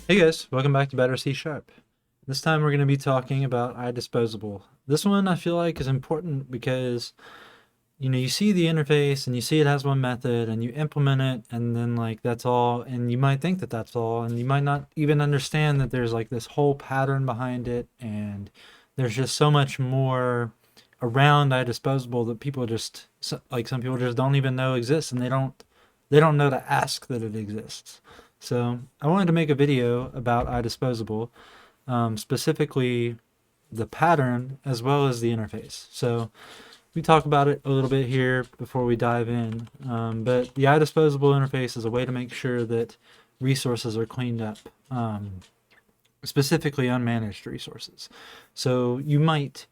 Hey guys, welcome back to Better C Sharp. This time we're going to be talking about IDisposable. This one I feel like is important because you see the interface and you see it has one method and you implement it and then like that's all, and you might think that that's all, and you might not even understand that there's like this whole pattern behind it, and there's just so much more around IDisposable that people just like some people just don't even know exists, and they don't know to ask that it exists. So I wanted to make a video about IDisposable, specifically the pattern as well as the interface. So we talk about it a little bit here before we dive in. But the IDisposable interface is a way to make sure that resources are cleaned up, specifically unmanaged resources. So you might,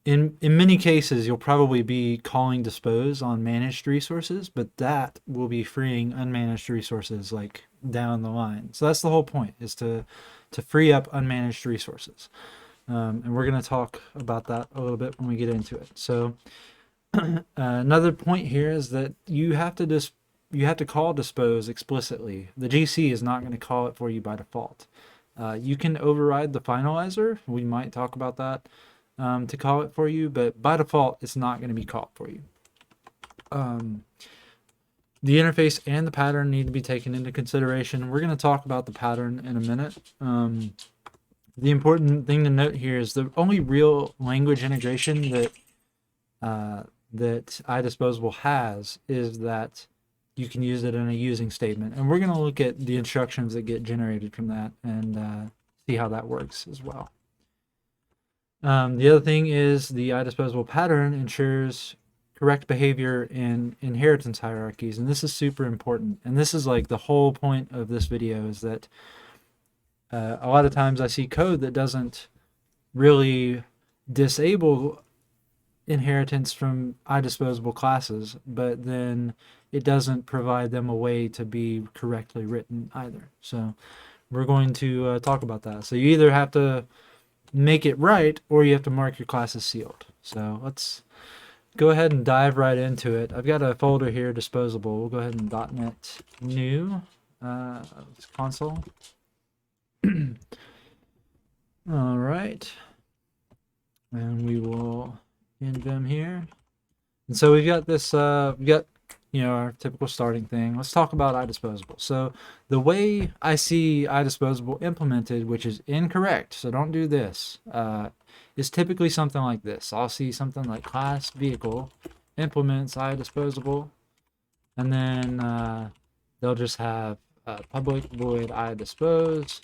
in many cases, you'll probably be calling dispose on managed resources, but that will be freeing unmanaged resources like down the line. So that's the whole point, is to free up unmanaged resources. And we're going to talk about that a little bit when we get into it. So another point here is that you have to call dispose explicitly. The GC is not going to call it for you by default. You can override the finalizer. We might talk about that, to call it for you, but by default, it's not going to be called for you. The interface and the pattern need to be taken into consideration. We're going to talk about the pattern in a minute. The important thing to note here is the only real language integration that IDisposable has is that you can use it in a using statement, and we're going to look at the instructions that get generated from that and see how that works as well. The other thing is the IDisposable pattern ensures correct behavior in inheritance hierarchies, and this is super important. And this is like the whole point of this video, is that a lot of times I see code that doesn't really disable inheritance from IDisposable classes, but then it doesn't provide them a way to be correctly written either. So we're going to talk about that. So you either have to make it right or you have to mark your class as sealed. So let's go ahead and dive right into it. I've got a folder here, disposable. We'll go ahead and .NET new console. All right, and we will invim here. And so we've got this, we got our typical starting thing. Let's talk about IDisposable. So the way I see IDisposable implemented, which is incorrect, so don't do this, is typically something like this. I'll see something like class vehicle implements IDisposable, and then they'll just have public void IDispose,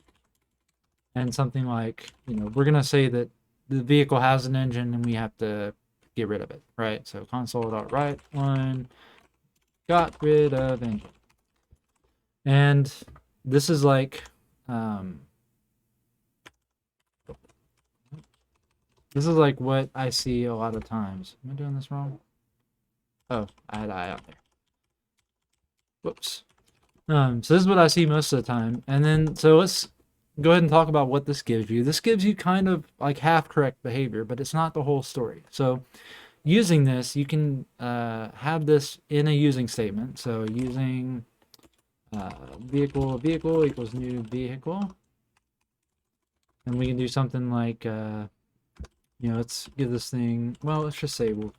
and something like, we're going to say that the vehicle has an engine and we have to get rid of it, right? So console.write line got rid of engine. And this is like, what I see a lot of times. Am I doing this wrong? Oh, I had I out there. Whoops. So this is what I see most of the time. And then, so let's go ahead and talk about what this gives you. This gives you kind of like half correct behavior, but it's not the whole story. So using this, you can have this in a using statement. So using vehicle equals new vehicle. And we can do something like, let's give this thing, well, let's just say we'll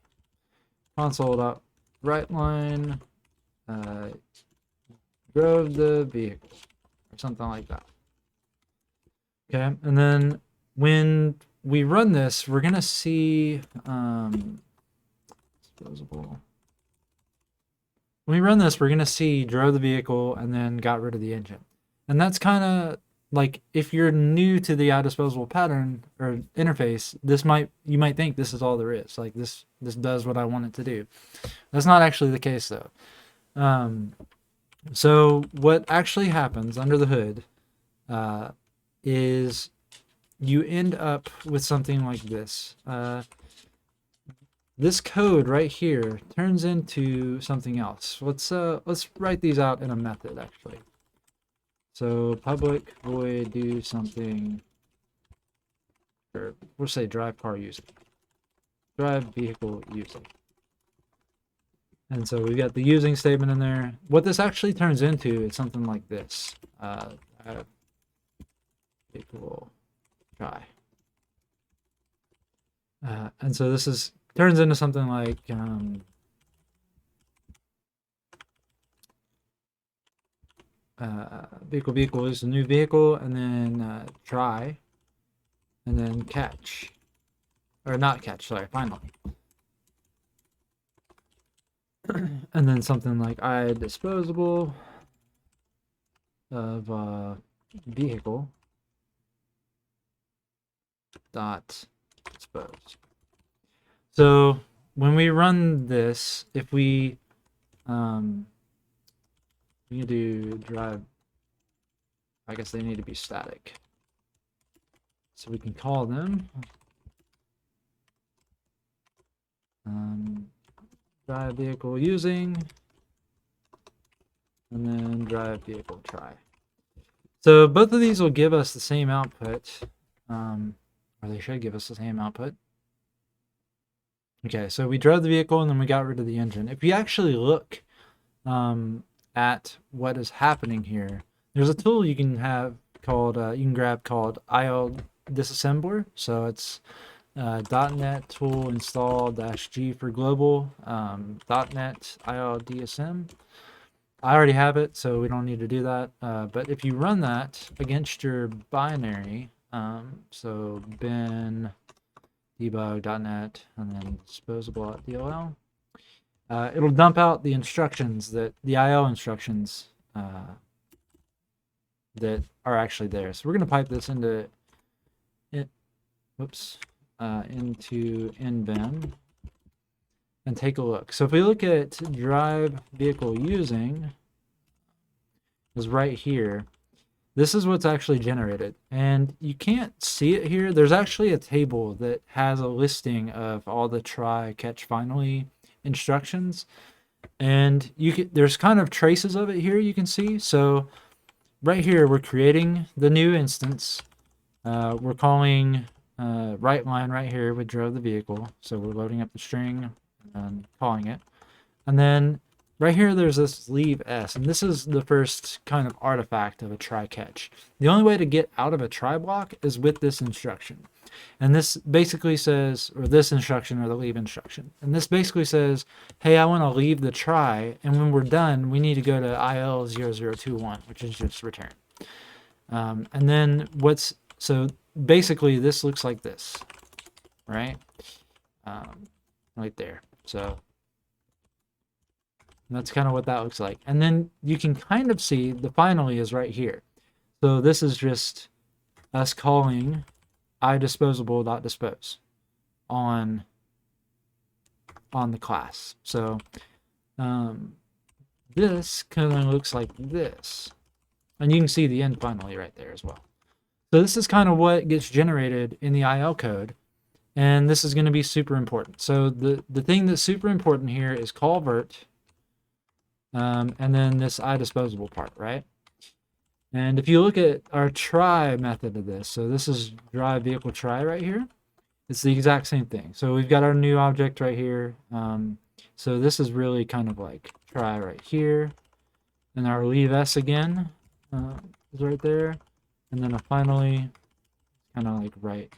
console.write line drove the vehicle, or something like that. Okay, and then when we run this, we're gonna see disposable. When we run this, we're gonna see drove the vehicle and then got rid of the engine, and that's kind of like, if you're new to the IDisposable pattern or interface, you might think this is all there is. Like this does what I want it to do. That's not actually the case though. So what actually happens under the hood is you end up with something like this. This code right here turns into something else. Let's write these out in a method actually. So public void do something, or we'll say drive car user, drive vehicle user. And so we've got the using statement in there. What this actually turns into is something like this. Vehicle try. And so this turns into something like vehicle is a new vehicle, and then try, and then catch, or not catch, sorry, finally. And then something like IDisposable of vehicle dot dispose. So when we run this, if we do drive, I guess they need to be static. So we can call them drive vehicle using, and then drive vehicle try. So both of these will give us the same output, or they should give us the same output. Okay, so we drove the vehicle and then we got rid of the engine. If you actually look at what is happening here, there's a tool you can have called you can grab called Disassembler. So it's .NET tool install -G for global .NET ILDSM. I already have it, so we don't need to do that. But if you run that against your binary, so bin debug.net and then disposable.dll, it'll dump out the instructions, that the IO instructions that are actually there. So we're going to pipe this into into nvim and take a look. So if we look at drive vehicle using, is right here. This is what's actually generated, and you can't see it here. There's actually a table that has a listing of all the try, catch, finally instructions, and there's kind of traces of it here you can see. So right here we're creating the new instance. We're calling right line right here with drove the vehicle, so we're loading up the string and calling it, and then right here there's this leave s, and this is the first kind of artifact of a try catch. The only way to get out of a try block is with this instruction, and this basically says, or this instruction, or the leave instruction, and this basically says, hey, I want to leave the try, and when we're done we need to go to IL0021, which is just return. And then so basically this looks like this, right? Right there. So that's kind of what that looks like. And then you can kind of see the finally is right here. So this is just us calling IDisposable.dispose on the class. So this kind of looks like this. And you can see the end finally right there as well. So this is kind of what gets generated in the IL code. And this is going to be super important. So the thing that's super important here is call vert, and then this IDisposable part, right? And if you look at our try method of this, so this is drive vehicle try right here. It's the exact same thing. So we've got our new object right here. So this is really kind of like try right here. And our leave s again is right there. And then a finally kind of like right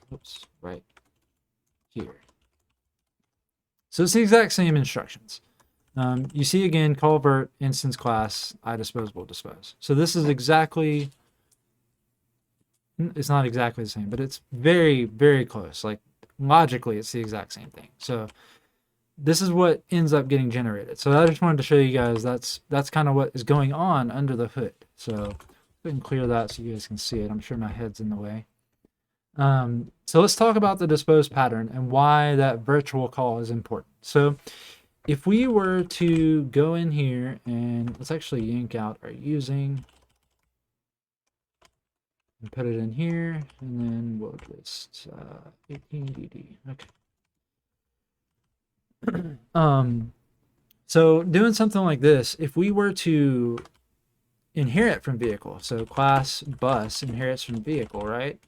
here. So it's the exact same instructions. You see again, call vert, instance class, IDisposable dispose. So this is exactly, it's not exactly the same, but it's very, very close. Like logically, it's the exact same thing. So this is what ends up getting generated. So I just wanted to show you guys that's kind of what is going on under the hood. So go ahead and clear that so you guys can see it. I'm sure my head's in the way. So let's talk about the dispose pattern and why that virtual call is important. So if we were to go in here and let's actually yank out our using and put it in here, and then we'll just 18dd. Okay. So doing something like this, if we were to inherit from vehicle, so class bus inherits from vehicle, right?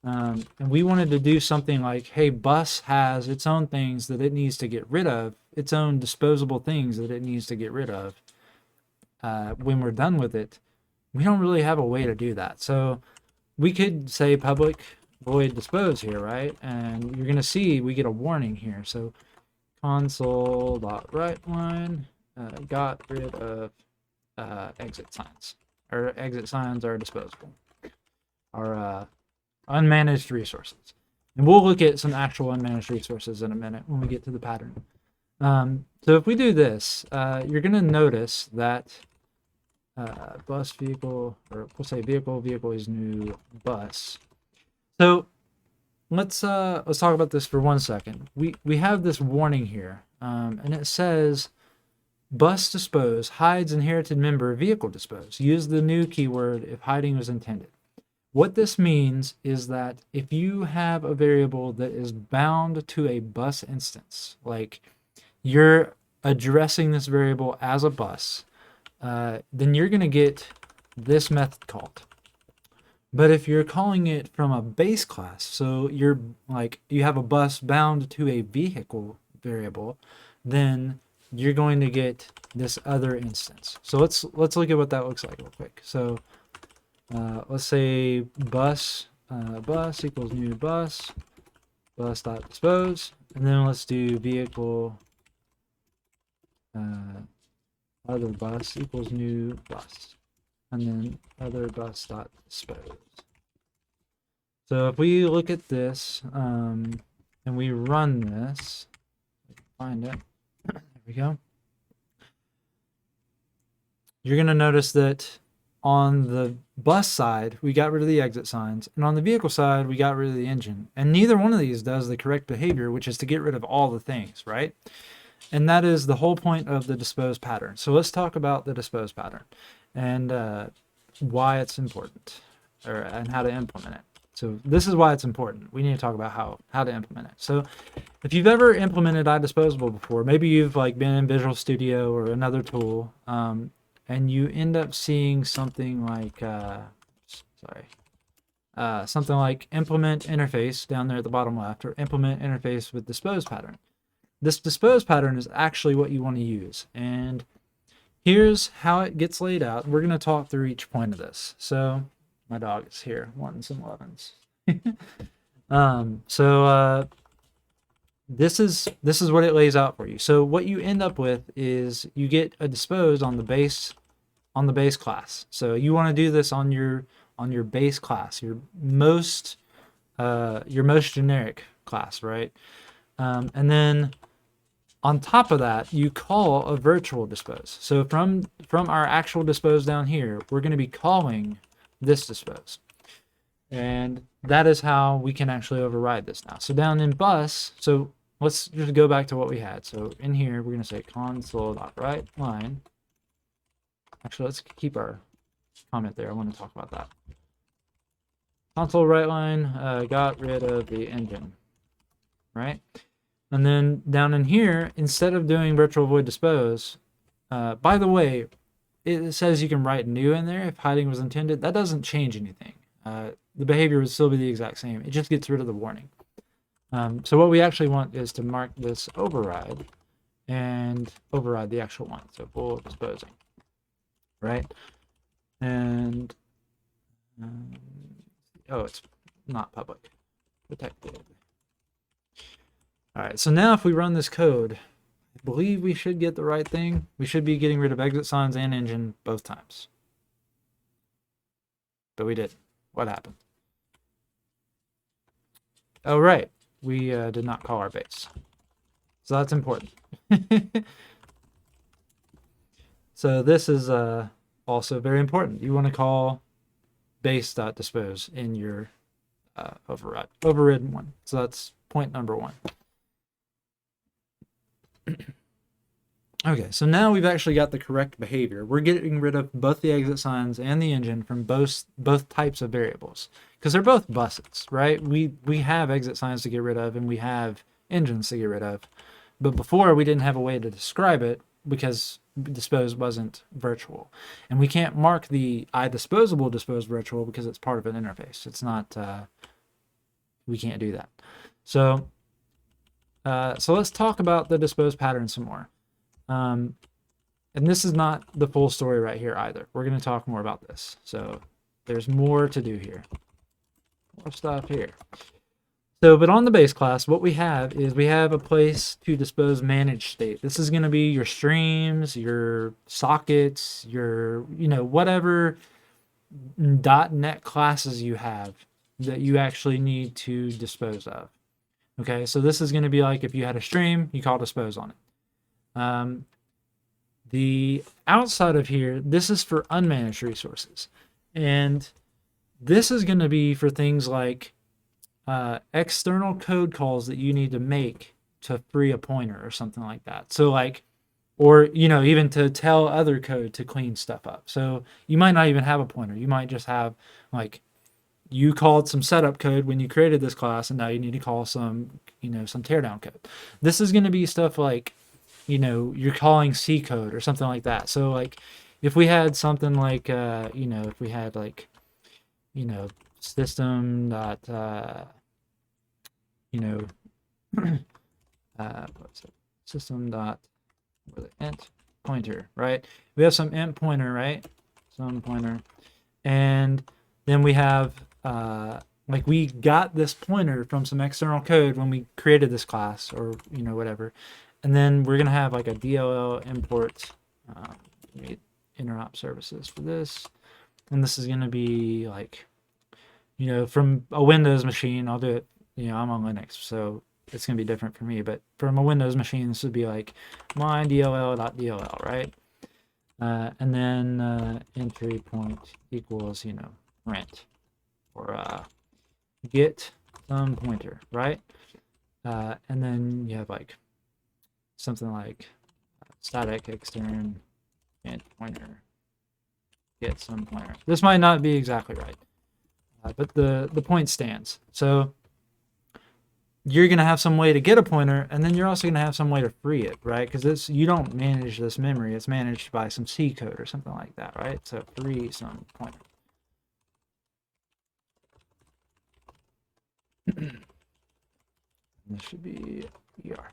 And we wanted to do something like, hey, bus has its own things that it needs to get rid of, its own disposable things that it needs to get rid of when we're done with it. We don't really have a way to do that. So we could say public void dispose here, right? And you're gonna see we get a warning here. So console.writeLine got rid of exit signs. Or exit signs are disposable. Our unmanaged resources. And we'll look at some actual unmanaged resources in a minute when we get to the pattern. So if we do this, you're going to notice that bus vehicle, or we'll say vehicle is new bus. So let's talk about this for 1 second. We have this warning here, and it says bus dispose hides inherited member vehicle dispose. Use the new keyword if hiding was intended. What this means is that if you have a variable that is bound to a bus instance, like you're addressing this variable as a bus, then you're going to get this method called. But if you're calling it from a base class, so you're like you have a bus bound to a vehicle variable, then you're going to get this other instance. So let's look at what that looks like real quick. So let's say bus equals new bus dot dispose, and then let's do vehicle other bus equals new bus, and then other bus dot dispose. So if we look at this and we run this, find it. There we go. You're going to notice that on the bus side, we got rid of the exit signs, and on the vehicle side, we got rid of the engine. And neither one of these does the correct behavior, which is to get rid of all the things, right? And that is the whole point of the dispose pattern. So let's talk about the dispose pattern and why it's important, and how to implement it. So this is why it's important. We need to talk about how to implement it. So if you've ever implemented IDisposable before, maybe you've like been in Visual Studio or another tool, and you end up seeing something like something like implement interface down there at the bottom left, or implement interface with dispose pattern. This dispose pattern is actually what you want to use, and here's how it gets laid out. We're going to talk through each point of this. So my dog is here wanting some lovin's. This is what it lays out for you. So what you end up with is you get a dispose on the base class. So you want to do this on your base class, your most generic class, right? And then on top of that, you call a virtual dispose. So from our actual dispose down here, we're going to be calling this dispose. And that is how we can actually override this now. So down in bus, so let's just go back to what we had. So in here, we're going to say console.writeLine. Actually, let's keep our comment there. I want to talk about that. Console.writeLine got rid of the engine, right? And then down in here, instead of doing virtual void dispose, by the way, it says you can write new in there if hiding was intended. That doesn't change anything. The behavior would still be the exact same. It just gets rid of the warning. So what we actually want is to mark this override and override the actual one. So full disposing, right? And oh, it's not public. Protected. All right, so now if we run this code, I believe we should get the right thing. We should be getting rid of exit signs and engine both times. But we did. What happened? Oh, right. We did not call our base. So that's important. So this is also very important. You want to call base.dispose in your overridden one. So that's point number 1. Okay, so now we've actually got the correct behavior. We're getting rid of both the exit signs and the engine from both types of variables, because they're both buses, right? We have exit signs to get rid of, and we have engines to get rid of. But before, we didn't have a way to describe it because dispose wasn't virtual. And we can't mark the IDisposable dispose virtual because it's part of an interface. It's not, we can't do that. So let's talk about the dispose pattern some more. And this is not the full story right here either. We're going to talk more about this. So there's more to do here. more stuff here. So, but on the base class, what we have is we have a place to dispose managed state. This is going to be your streams, your sockets, your, whatever .NET classes you have that you actually need to dispose of. Okay, so this is going to be like if you had a stream, you call dispose on it. The outside of here, this is for unmanaged resources. And this is going to be for things like external code calls that you need to make to free a pointer or something like that. So like, or, even to tell other code to clean stuff up. So you might not even have a pointer. You might just have like, you called some setup code when you created this class, and now you need to call some, some teardown code. This is going to be stuff like, you're calling C code or something like that. So like, if we had something like, if we had like, system dot, what's it? System dot int pointer, right? We have some int pointer, right? Some pointer, and then we have like we got this pointer from some external code when we created this class, or whatever, and then we're gonna have like a DLL import interop services for this, and this is gonna be like from a Windows machine. I'll do it. I'm on Linux, so it's going to be different for me, but from a Windows machine, this would be like my dll.dll, right? And then entry point equals, rent, or get some pointer, right? And then you have like something like static extern int pointer, get some pointer. This might not be exactly right, but the point stands. So you're going to have some way to get a pointer, and then you're also going to have some way to free it, right? Because you don't manage this memory. It's managed by some C code or something like that, right? So free some pointer. This should be ER.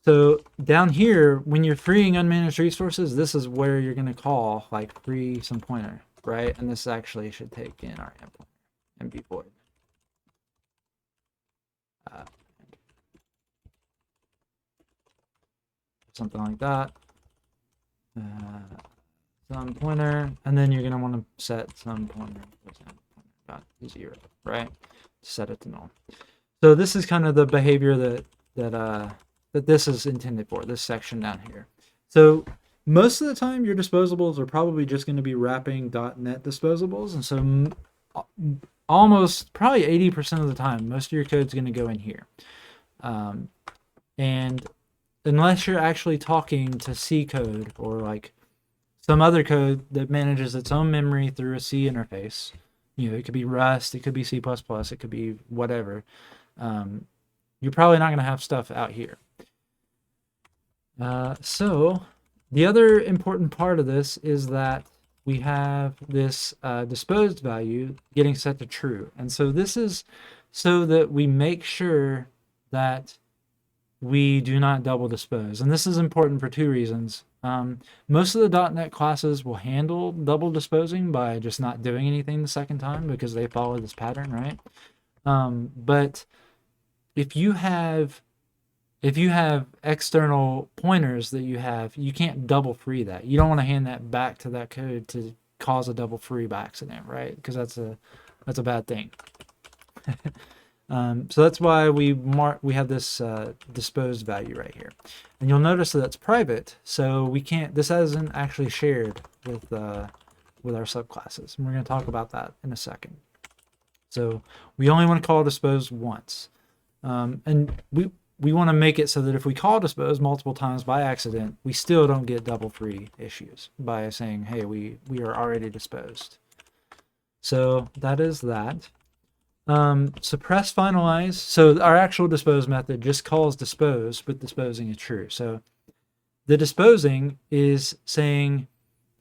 So down here, when you're freeing unmanaged resources, this is where you're going to call like free some pointer, right? And this actually should take in our int pointer and be void. Something like that. Some pointer, and then you're going to want to set some pointer dot 0, right? Set it to null. So this is kind of the behavior that this is intended for, this section down here. So most of the time, your disposables are probably just going to be wrapping .NET disposables, and so almost probably 80% of the time, most of your code is going to go in here. And unless you're actually talking to C code or like some other code that manages its own memory through a C interface, it could be Rust, it could be C++, it could be whatever. You're probably not going to have stuff out here. So the other important part of this is that we have this disposed value getting set to true. And so this is so that we make sure that we do not double dispose. And this is important for two reasons. Most of the .NET classes will handle double disposing by just not doing anything the second time because they follow this pattern, right? But if you have external pointers that you can't double free that. You don't want to hand that back to that code to cause a double free by accident, right? Because that's a bad thing. So that's why we have this disposed value right here, and you'll notice that it's private, so we can't. This isn't actually shared with our subclasses, and we're going to talk about that in a second. So we only want to call dispose once, and we want to make it so that if we call dispose multiple times by accident, we still don't get double free issues by saying, hey, we are already disposed. So that is that. Suppress finalize. So our actual dispose method just calls dispose, but disposing is true. So the disposing is saying,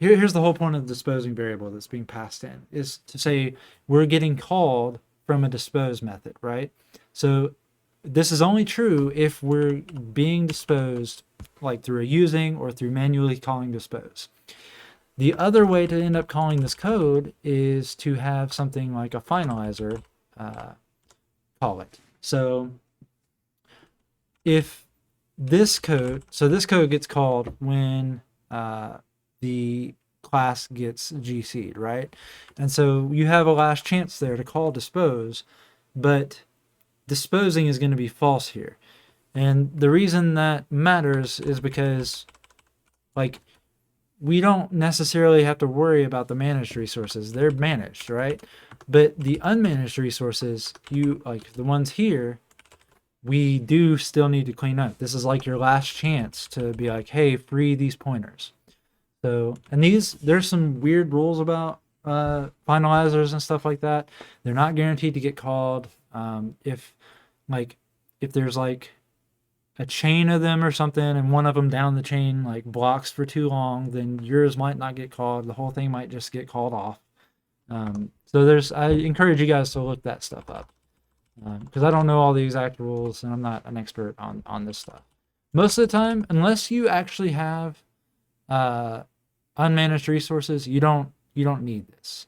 here's the whole point of the disposing variable that's being passed in, is to say we're getting called from a dispose method, right? So this is only true if we're being disposed like through a using or through manually calling dispose. The other way to end up calling this code is to have something like a finalizer call it. So if this code, so this code gets called when the class gets GC'd, right? And so you have a last chance there to call dispose, but disposing is going to be false here. And the reason that matters is because, like, we don't necessarily have to worry about the managed resources. They're managed, right? But the unmanaged resources, you like the ones here, we do still need to clean up. This is like your last chance to be like, hey, free these pointers. So, and there's some weird rules about finalizers and stuff like that. They're not guaranteed to get called. If there's like a chain of them or something and one of them down the chain like blocks for too long, then yours might not get called. The whole thing might just get called off. So I encourage you guys to look that stuff up, because I don't know all the exact rules and I'm not an expert on this stuff. Most of the time, unless you actually have unmanaged resources, you don't need this.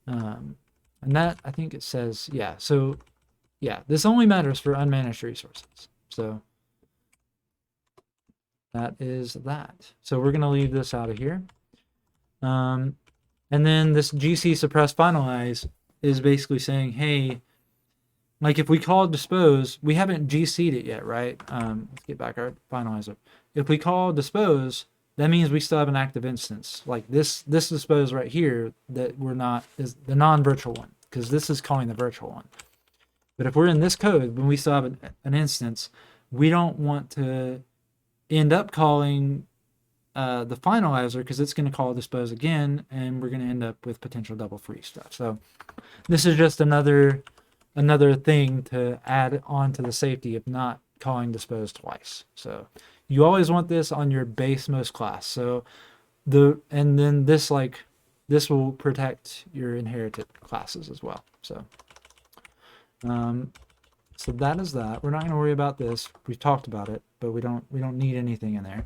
And that, I think it says, yeah. So yeah, this only matters for unmanaged resources. So that is that. So we're going to leave this out of here. And then this GC suppress finalize is basically saying, hey, like if we call dispose, we haven't GC'd it yet, right? Let's get back our finalizer. If we call dispose, that means we still have an active instance. Like this dispose right here that we're not is the non-virtual one, because this is calling the virtual one. But if we're in this code, when we still have an instance, we don't want to end up calling the finalizer, because it's going to call dispose again, and we're going to end up with potential double free stuff. So this is just another thing to add on to the safety of not calling dispose twice. So you always want this on your base most class. So and then this will protect your inherited classes as well. So so that is that. We're not going to worry about this. We've talked about it, but we don't need anything in there.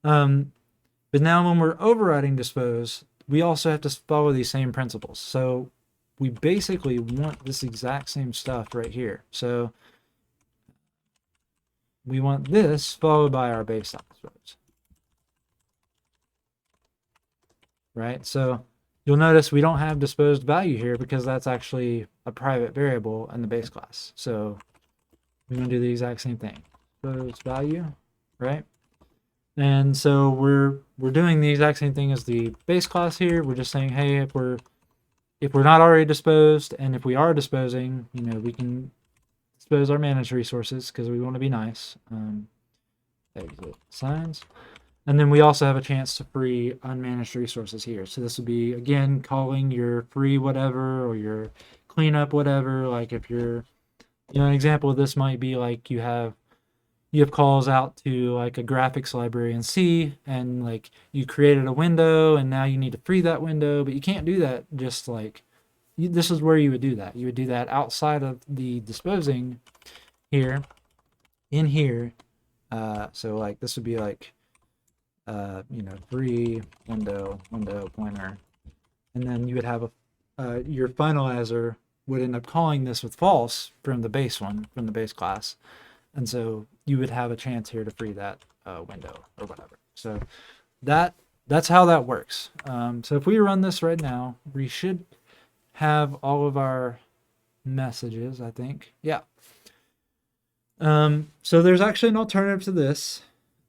But now when we're overriding dispose, we also have to follow these same principles. So we basically want this exact same stuff right here. So we want this followed by our baseline dispose. Right? So you'll notice we don't have disposed value here because that's actually a private variable in the base class. So we're going to do the exact same thing. Disposed value, right? And so we're doing the exact same thing as the base class here. We're just saying, hey, if we're not already disposed, and if we are disposing, we can dispose our managed resources because we want to be nice. Exit signs. And then we also have a chance to free unmanaged resources here. So this would be, again, calling your free whatever or your cleanup whatever. Like if you're, an example of this might be like you have calls out to like a graphics library in C, and like you created a window and now you need to free that window, but you can't do that just like, this is where you would do that. You would do that outside of the disposing here, in here. So like this would be like, free window pointer, and then you would have your finalizer would end up calling this with false from the base class, and so you would have a chance here to free that window or whatever. So that's how that works. So if we run this right now, we should have all of our messages, I think. Yeah. So there's actually an alternative to this.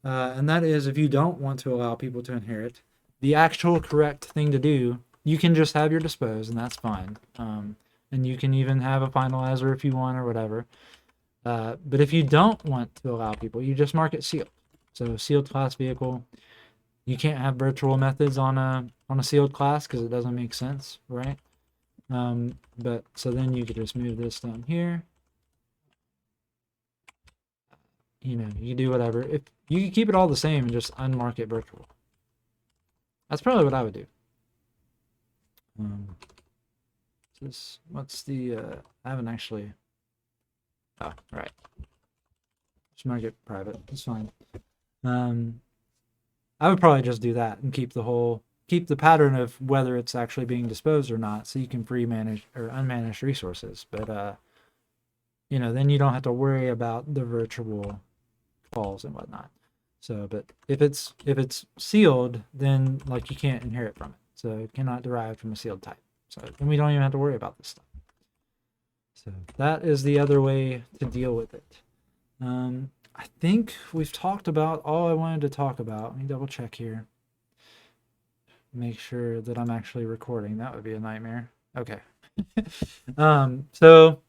And that is, if you don't want to allow people to inherit, the actual correct thing to do, you can just have your dispose, and that's fine. And you can even have a finalizer if you want or whatever. But if you don't want to allow people, you just mark it sealed. So sealed class vehicle. You can't have virtual methods on a sealed class because it doesn't make sense, right? But so then you could just move this down here. You can do whatever. If you can keep it all the same and just unmark it virtual. That's probably what I would do. What's the I haven't actually. Oh, right. Just mark it private. It's fine. I would probably just do that and keep the whole keep the pattern of whether it's actually being disposed or not, so you can free manage or unmanaged resources. But you know, then you don't have to worry about the virtual calls and whatnot. So, but if it's sealed, then like you can't inherit from it. So it cannot derive from a sealed type. So then we don't even have to worry about this stuff. So that is the other way to deal with it. I think we've talked about all I wanted to talk about. Let me double check here. Make sure that I'm actually recording. That would be a nightmare. Okay. So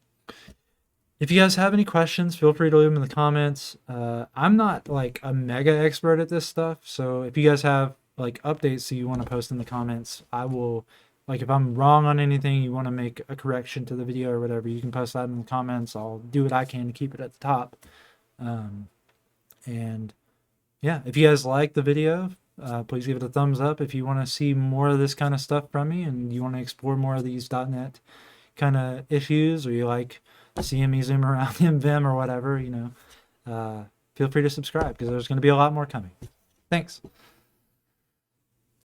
if you guys have any questions, feel free to leave them in the comments. I'm not like a mega expert at this stuff. So if you guys have like updates that you want to post in the comments, I will, like if I'm wrong on anything, you want to make a correction to the video or whatever, you can post that in the comments. I'll do what I can to keep it at the top. And yeah, if you guys like the video, please give it a thumbs up. If you want to see more of this kind of stuff from me and you want to explore more of these .NET kind of issues, or you like seeing me zoom around in Vim or whatever, you know, feel free to subscribe because there's going to be a lot more coming. Thanks.